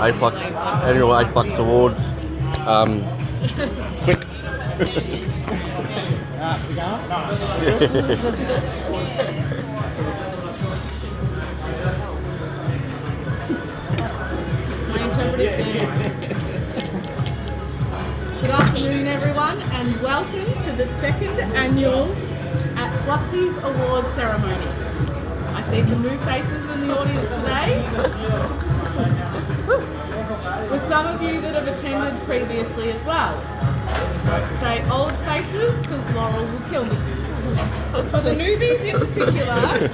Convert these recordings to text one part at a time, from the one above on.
Afflux annual Afflux Awards. Quick. My interpretive Good afternoon, everyone, and welcome to the second annual Fluxies Awards ceremony. I see some new faces in the audience today, with some of you that have attended previously as well. Don't say old faces, because Laurel will kill me. For the newbies in particular,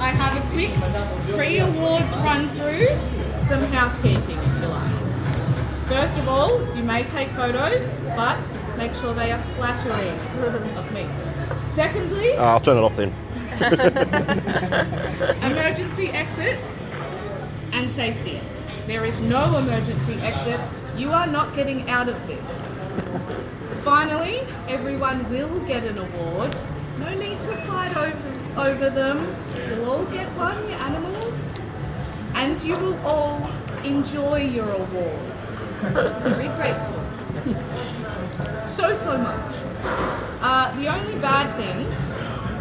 I have a quick pre-awards run through, some housekeeping if you like. First of all, you may take photos, but make sure they are flattering of me. Secondly, I'll turn it off then. emergency exits and safety. There is no emergency exit. You are not getting out of this. Finally, everyone will get an award. No need to fight over them. You'll all get one, your animals. And you will all enjoy your awards. Very grateful. So much. The only bad thing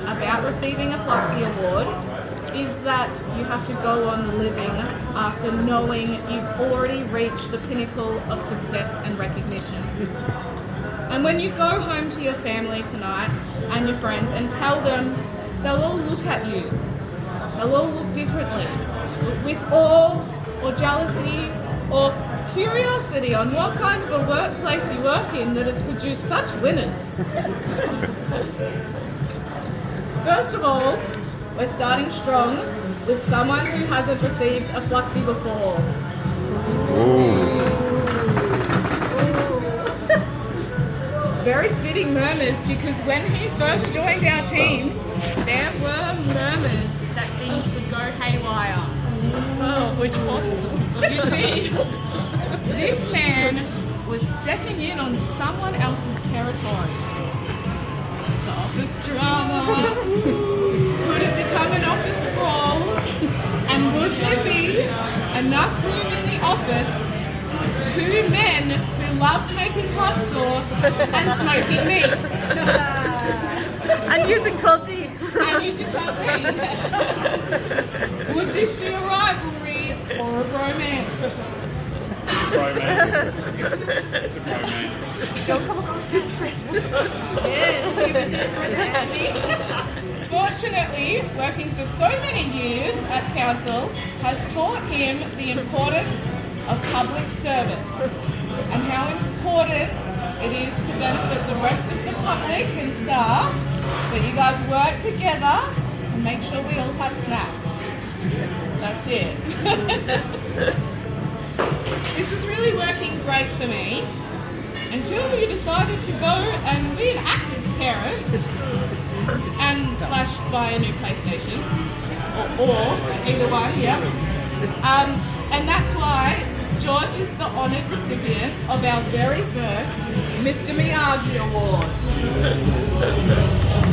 about receiving a Fluxie award is that you have to go on living after knowing you've already reached the pinnacle of success and recognition. And when you go home to your family tonight and your friends and tell them, they'll all look at you. They'll all look differently, with awe or jealousy or curiosity on what kind of a workplace you work in that has produced such winners. First of all, we're starting strong with someone who hasn't received a Fluxie before. Very fitting murmurs, because when he first joined our team, there were murmurs that things would go haywire. Oh, which one? You see, this man was stepping in on someone else's territory. The office drama. Could it become an office brawl? And would there be enough room in the office for two men who loved making hot sauce and smoking meats? And using 12D. And using 12D. Would this be a rivalry or a bromance? Romance. It's a romance. Don't come across different. Yeah, even different. Fortunately, working for so many years at council has taught him the importance of public service and how important it is to benefit the rest of the public and staff that you guys work together and make sure we all have snacks. That's it. This is really working great for me until you decided to go and be an active parent and / buy a new PlayStation or either one, yeah. And that's why George is the honoured recipient of our very first Mr. Miyagi Award.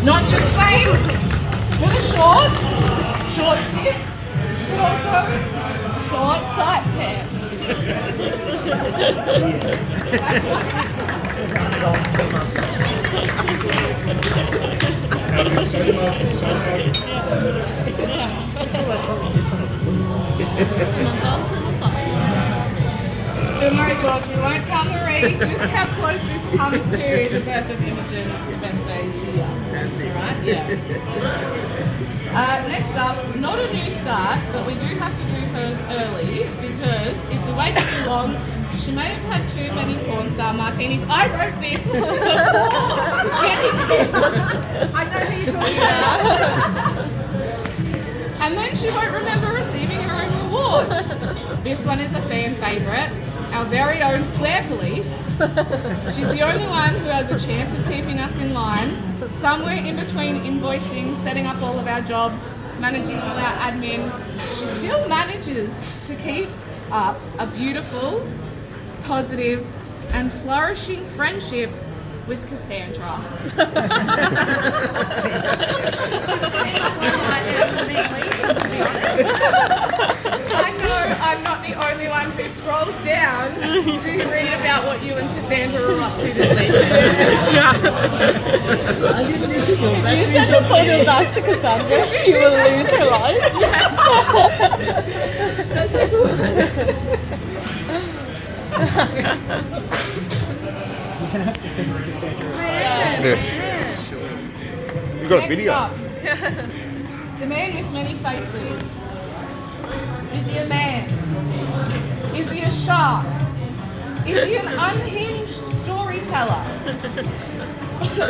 Not just famed for the short sticks, but also short sight pants. Don't worry, George, we won't tell Marie just how close this comes to the birth of Imogen. It's the best day of the year. That's it. Right? Yeah. Next up, not a new start, but we do have to do hers early, because if we wait too long, she may have had too many porn star martinis. I wrote this before getting here. I know who you're talking about. And then she won't remember receiving her own reward. This one is a fan favourite, our very own swear police. She's the only one who has a chance of keeping us in line, somewhere in between invoicing, setting up all of our jobs, managing all our admin. She still manages to keep up a beautiful, positive, and flourishing friendship with Cassandra. I know to read about what you and Cassandra are up to this week. You send a photo back to Cassandra, she will lose her life. You're gonna have to send her just after Yeah. You got a Next video. up, the man with many faces. Is he a man? Is he a shark? Is he an unhinged storyteller?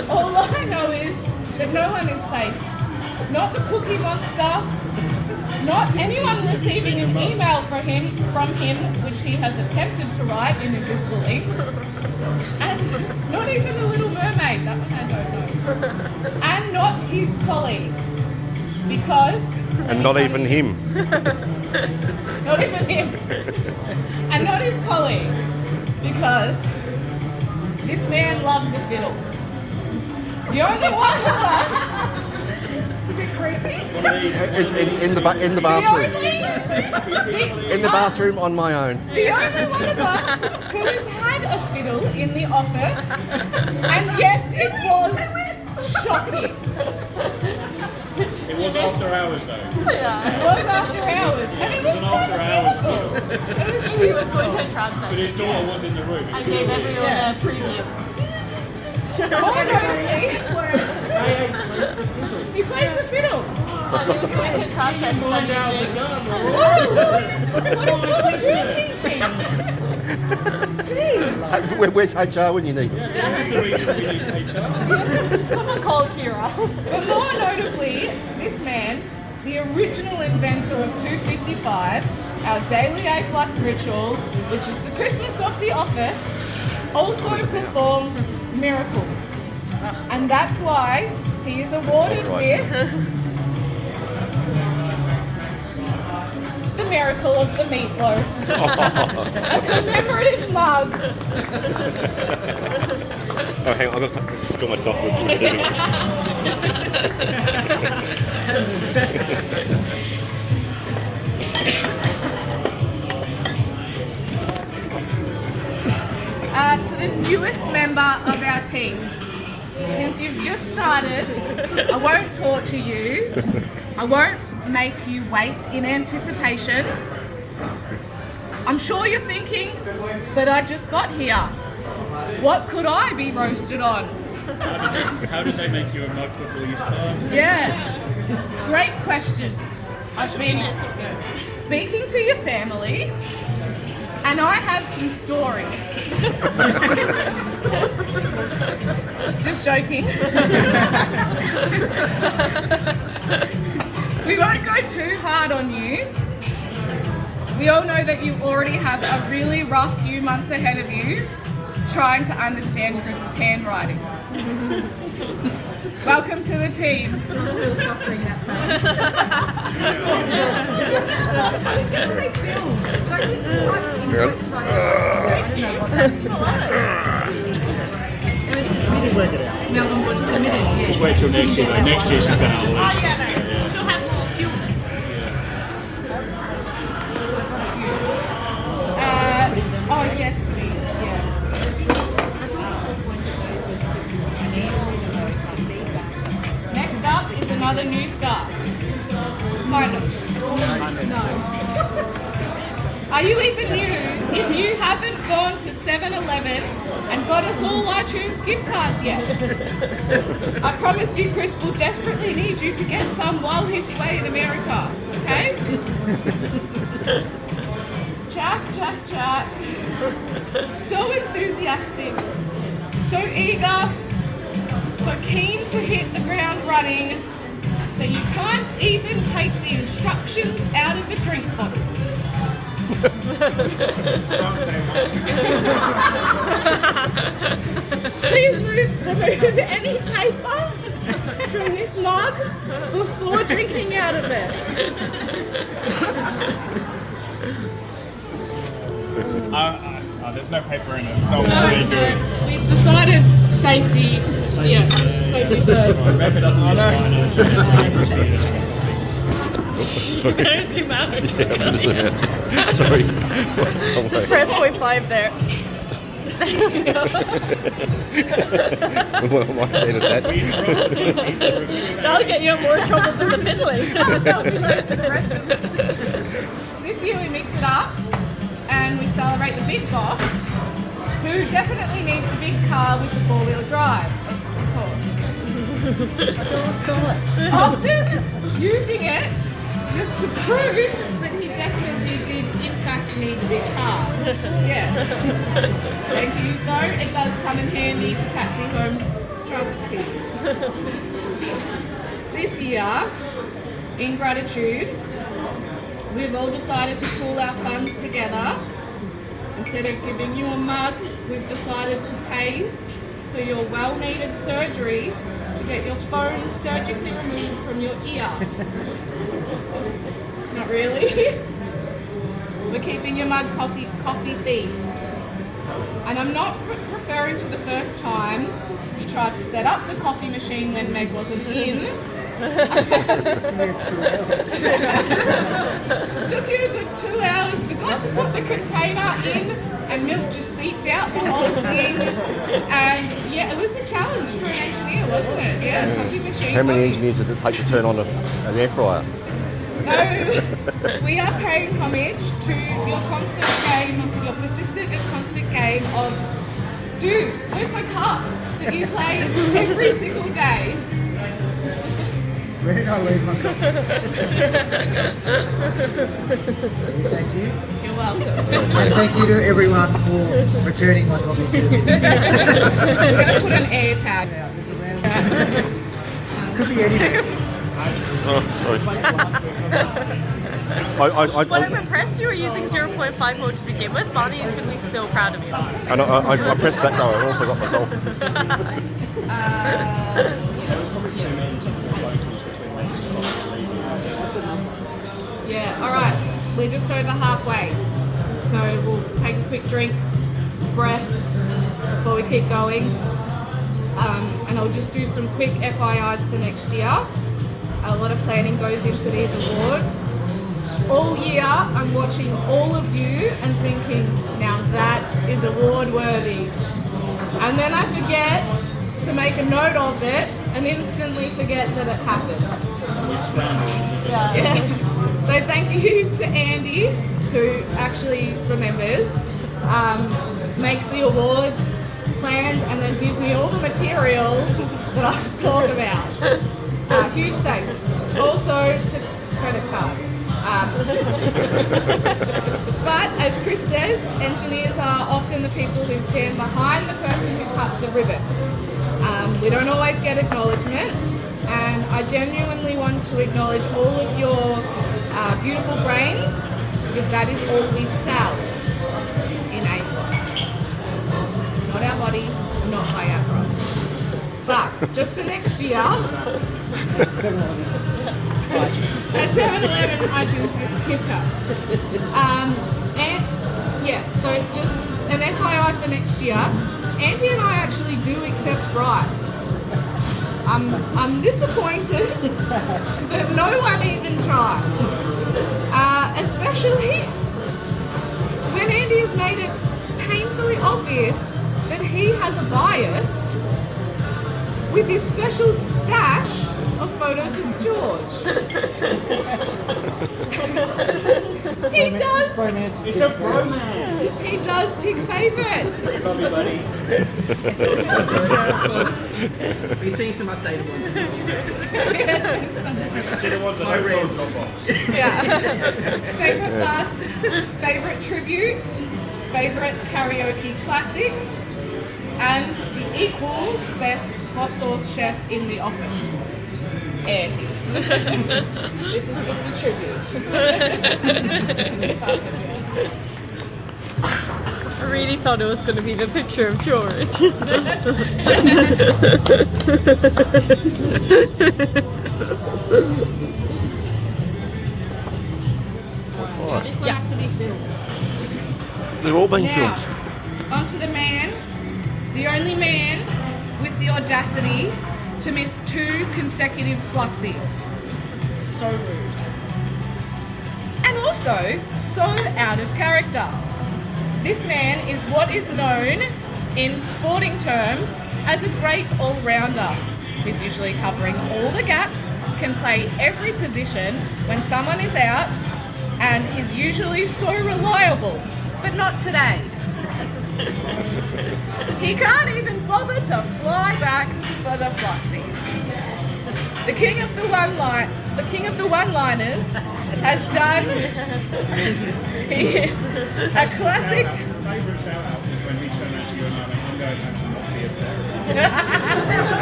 All I know is that no one is safe. Not the Cookie Monster, not anyone receiving an email from him, which he has attempted to write in invisible ink, and not even the Little Mermaid, that one I don't know, and not his colleagues, because... And not even him. Not even him. And not his colleagues, because this man loves a fiddle. The only one of us... It's a bit creepy. In the bathroom. In the bathroom on my own. The only one of us who has had a fiddle in the office, and yes, it was shocking. It was after hours though. It was after hours, and it was an kind after of hours beautiful. It was He was beautiful. going to a But transaction. his daughter was in the room. I gave everyone a preview. More notably, he plays the fiddle. And he was going to a transaction that evening. Where's HR when you need? That's the reason we need HR. Someone called Kira. But more notably, this man, the original inventor of 255, our daily Afflux ritual, which is the Christmas of the office, also performs miracles. And that's why he is awarded with the miracle of the meatloaf, a commemorative mug. Oh, hang on, I've got to fill myself with TV. To the newest member of our team. Since you've just started, I won't torture you. I won't make you wait in anticipation. I'm sure you're thinking, but I just got here. What could I be roasted on? How did they make you a mug before you started? Yes, great question. I've been speaking to your family, and I have some stories. Just joking. We won't go too hard on you. We all know that you already have a really rough few months ahead of you trying to understand Chris's handwriting. Welcome to the team. Just wait till next year. Like, next year she's going to Oh yes, please. Yeah. Next up is another new start. Kind of. No. Are you even new if you haven't gone to 7-Eleven and got us all iTunes gift cards yet? I promised you Chris will desperately need you to get some while he's away in America, okay? Jack. So enthusiastic, so eager, so keen to hit the ground running that you can't even take the instructions out of a drink bottle. Please remove any paper from this mug before drinking out of it. there's no paper in it. It's not really good. We've decided safety. Yeah, safety first. Rebecca doesn't use Sorry. Better zoom out. Yeah, I'm gonna zoom out. Sorry. I'm away. Press 0.5 there. Well, I might edit that. That'll get you in more trouble than the fiddling. This year we mix it up and we celebrate the big boss, who definitely needs the big car with the four-wheel drive, of course. Often using it just to prove that he definitely did in fact need a big car. Yes. Thank you, though. It does come in handy to taxi home drunk people. This year, in gratitude, we've all decided to pool our funds together. Instead of giving you a mug, we've decided to pay for your well-needed surgery to get your phone surgically removed from your ear. Not really. We're keeping your mug coffee themed. And I'm not referring to the first time you tried to set up the coffee machine when Meg wasn't in. Took you a good 2 hours, forgot to put the container in, and milk just seeped out the whole thing. And yeah, it was a challenge for an engineer, wasn't it? Yeah, coffee machine. How many engineers does it take to turn on an air fryer? No, we are paying homage to your constant game, your persistent and constant game of, dude, where's my cup? That you play every single day. Where did I leave my cup? Thank you. You're welcome. And thank you to everyone for returning my coffee to me. I'm going to put an air tag. Could be anything. Oh, sorry. But I'm impressed you were using 0.5 mode to begin with. Bonnie is going to be so proud of you. And I pressed that though, I also got myself. Yeah, alright. We're just over halfway. So we'll take a quick drink, breath, before we keep going. And I'll just do some quick FYIs for next year. A lot of planning goes into these awards. All year, I'm watching all of you and thinking, now that is award worthy. And then I forget to make a note of it and instantly forget that it happened. We scrambled. Yeah. So thank you to Andy, who actually remembers, makes the awards plans, and then gives me all the material that I talk about. Huge thanks. Also to credit card. But as Chris says, engineers are often the people who stand behind the person who cuts the ribbon. We don't always get acknowledgement, and I genuinely want to acknowledge all of your beautiful brains, because that is all we sell in Afflux. Not our body, not by our product. But just for next year, at 7-Eleven, iTunes is gift cards. And yeah, so just an FYI for next year, Andy and I actually do accept bribes. I'm disappointed that no one even tried. Especially when Andy has made it painfully obvious that he has a bias with his special stash of photos of George. He does. It's a bromance. He does pick favourites. Love you, buddy. We've seen some updated ones. See the ones that I read box. Yeah. Favourite parts, favourite tribute, favourite karaoke classics, and the equal best hot sauce chef in the office, Andy. This is just a tribute. I really thought it was going to be the picture of George. Yeah, this one has to be filmed. They're all being Now, filmed. onto the man, the only man with the audacity to miss 2 consecutive Fluxies. So rude. also so out of character. This man is what is known in sporting terms as a great all-rounder. He's usually covering all the gaps, can play every position when someone is out, and is usually so reliable, but not today. He can't even bother to fly back for the Fluxies. The king of the one-liners has done. He is a classic. Favourite shout out is when we turn out to you and I'm going home to not be a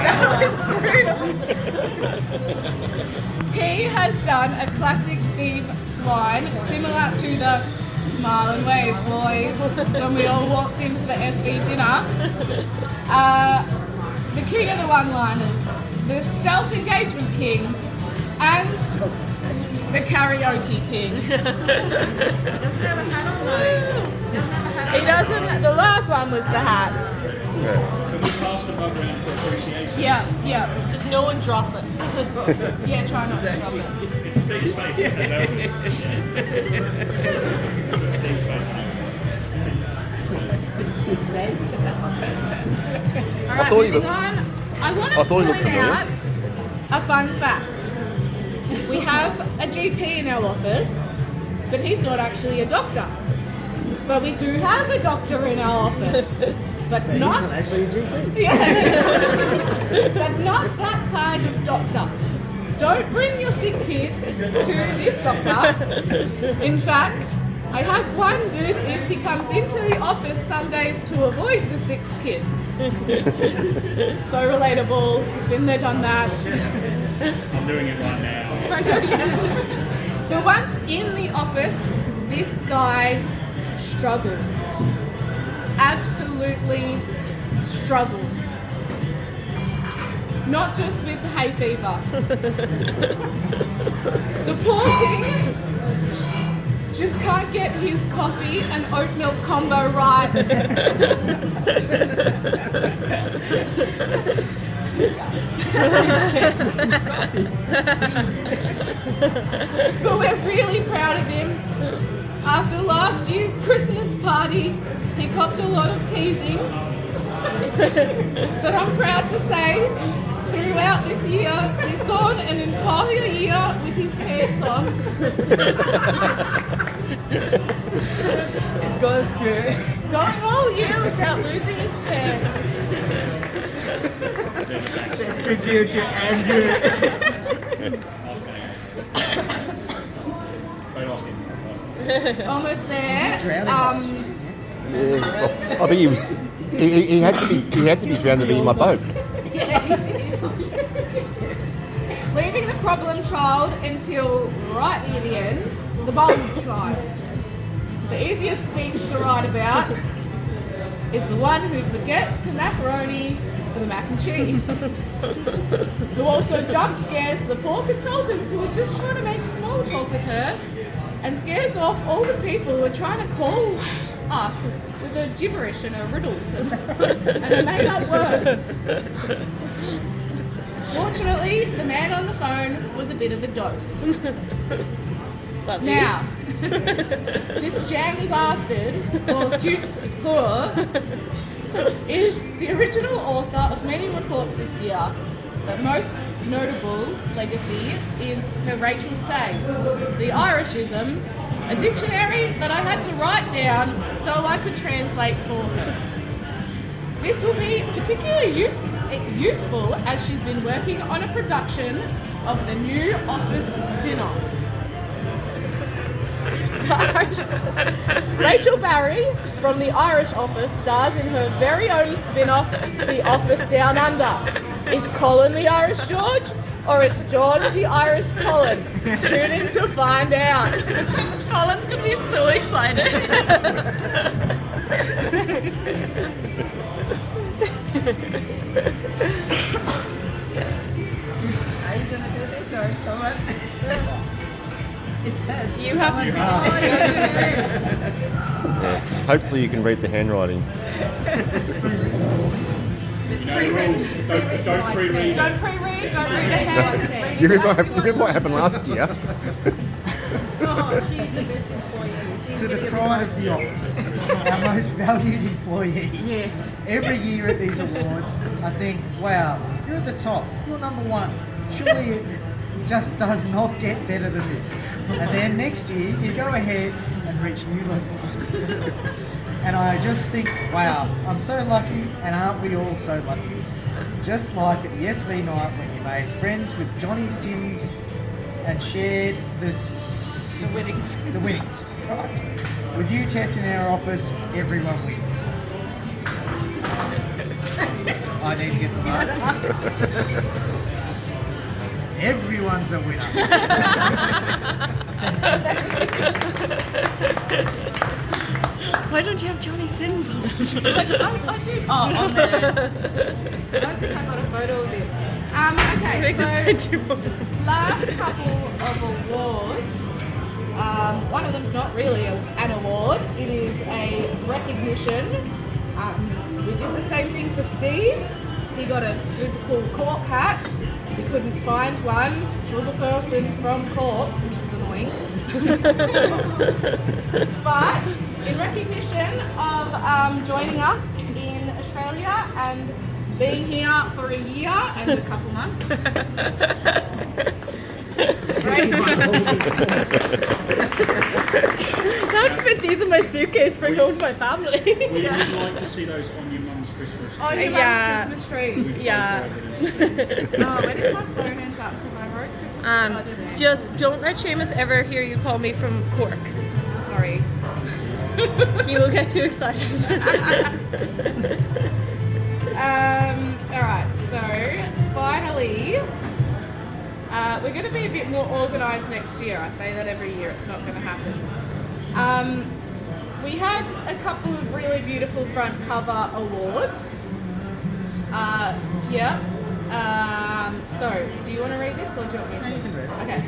That was brutal. He has done a classic Steve line similar to the smile and wave, boys, when we all walked into the SV dinner. The king of the one-liners, the stealth engagement king, and the karaoke king. He doesn't. The last one was the hats. Can we pass the mug around for appreciation? Yeah. Just no one drop it. Yeah, try not to. It's Steve's face as Elvis. Steve's face as All right, thought he moving was- on. I want to I thought he point looked familiar. out a fun fact. We have a GP in our office, but he's not actually a doctor. But we do have a doctor in our office, but He's not not actually a GP. but not that kind of doctor. Don't bring your sick kids to this doctor. In fact, I have wondered if he comes into the office some days to avoid the sick kids. So relatable. Been there, done that. I'm doing it right now. But once in the office, this guy struggles. Absolutely struggles. Not just with hay fever. The poor thing just can't get his coffee and oat milk combo right. But we're really proud of him. After last year's Christmas party, he copped a lot of teasing. But I'm proud to say, throughout this year, he's gone an entire year with his pants on. It goes good. Going all year without losing his pants. Good, Andrew. Almost there. Yeah. I think he was. He had to be. He had to be drowned to be in my boat. Yeah, he did. Leaving the problem child until right near the end, the bold child. The easiest speech to write about is the one who forgets the macaroni for the mac and cheese. Who also jump scares the poor consultants who are just trying to make small talk with her, and scares off all the people who are trying to call us with her gibberish and her riddles and her made-up words. Fortunately, the man on the phone was a bit of a dose. Now, this jangy bastard, or Duke Poor, is the original author of many reports this year, but most notable legacy is her Rachel Says, The Irishisms, a dictionary that I had to write down so I could translate for her. This will be particularly useful as she's been working on a production of the new Office spin-off. Rachel Barry from The Irish Office stars in her very own spin-off, The Office Down Under. Is Colin the Irish George, or is George the Irish Colin? Tune in to find out. Colin's gonna be so excited. Are you gonna do this or someone? It says. You have to Yeah. Hopefully, you can read the handwriting. No rules. Don't pre-read. Don't pre-read, don't read ahead. You remember what happened last year? She's the best employee. She's To the getting pride of the office, our most valued employee. Yes. Every year at these awards, I think, wow, you're at the top, you're number one. Surely it just does not get better than this. And then next year, you go ahead and reach new levels. And I just think, wow, I'm so lucky, and aren't we all so lucky? Just like at the SV night when you made friends with Johnny Sims and shared the winnings. The winnings, right. With you, Tess, in our office, everyone wins. I need to get the vote. Everyone's a winner. Why don't you have Johnny Sins on it? I did. Oh, on there. I don't think I got a photo of it. Okay, so last couple of awards. One of them's not really an award. It is a recognition. We did the same thing for Steve. He got a super cool Cork hat. We couldn't find one for the person from Cork, which is annoying. But in recognition of joining us in Australia and being here for a year and a couple months. Now I can fit these in my suitcase, bring home to my family. We would like to see those on your mum's Christmas tree. Oh, your Yeah. mum's Christmas tree. With Yeah. photo evidence. Oh, where did my phone end up? Because I wrote Christmas cards there. Just don't let Seamus ever hear you call me from Cork. Sorry. He will get too excited. Alright, so finally, we're going to be a bit more organised next year. I say that every year, it's not going to happen. We had a couple of really beautiful front cover awards. So, do you want to read this or do you want me to? You can read it. Okay.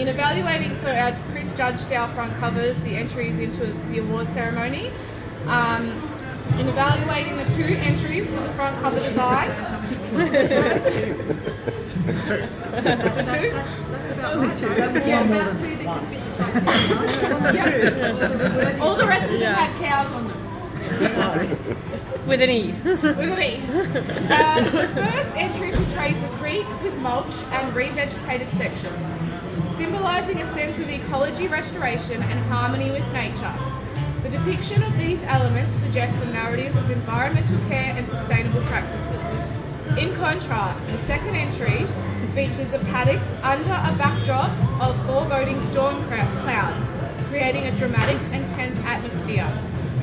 In evaluating, so Chris judged our front covers, the entries into the award ceremony. In evaluating the 2 entries for the front cover design, the 2? That's about right. That was Yeah, one more About than two that one. can fit your criteria. All the rest of them Yeah. had cows on them. With an E. With an E. The first entry portrays a creek with mulch and revegetated sections, symbolising a sense of ecology restoration and harmony with nature. The depiction of these elements suggests a narrative of environmental care and sustainable practices. In contrast, the second entry features a paddock under a backdrop of foreboding storm clouds, creating a dramatic and tense atmosphere.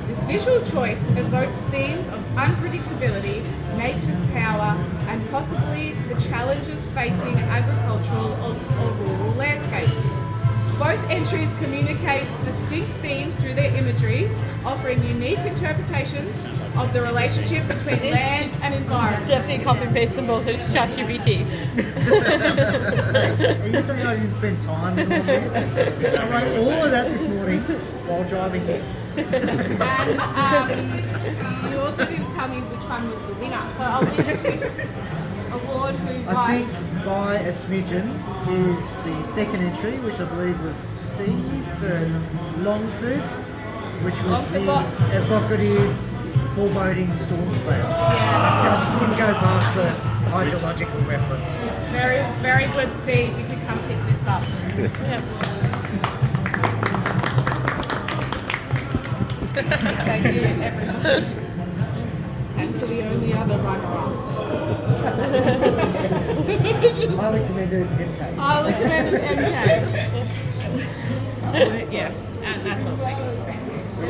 This visual choice evokes themes of unpredictability, nature's power, and possibly the challenges facing agricultural or rural landscapes. Both entries communicate distinct themes through their imagery, offering unique interpretations of the relationship between land and environment. Definitely copy and paste them both into ChatGPT. Are you saying I didn't spend time in all this? I wrote all of that this morning while driving here. And you also didn't tell me which one was the winner, so I'll leave it with award who I think by a smidgen is the second entry, which I believe was Steve Longford, which was Longford the Lots. evocative foreboding storm cloud. Yeah, Just couldn't go past the hydrological reference. very, very good, Steve. You can come pick this up. Thank you, everyone. And to the only other runner-up. Highly commended MK. I recommend MK. Yeah, and that's all. Thank you.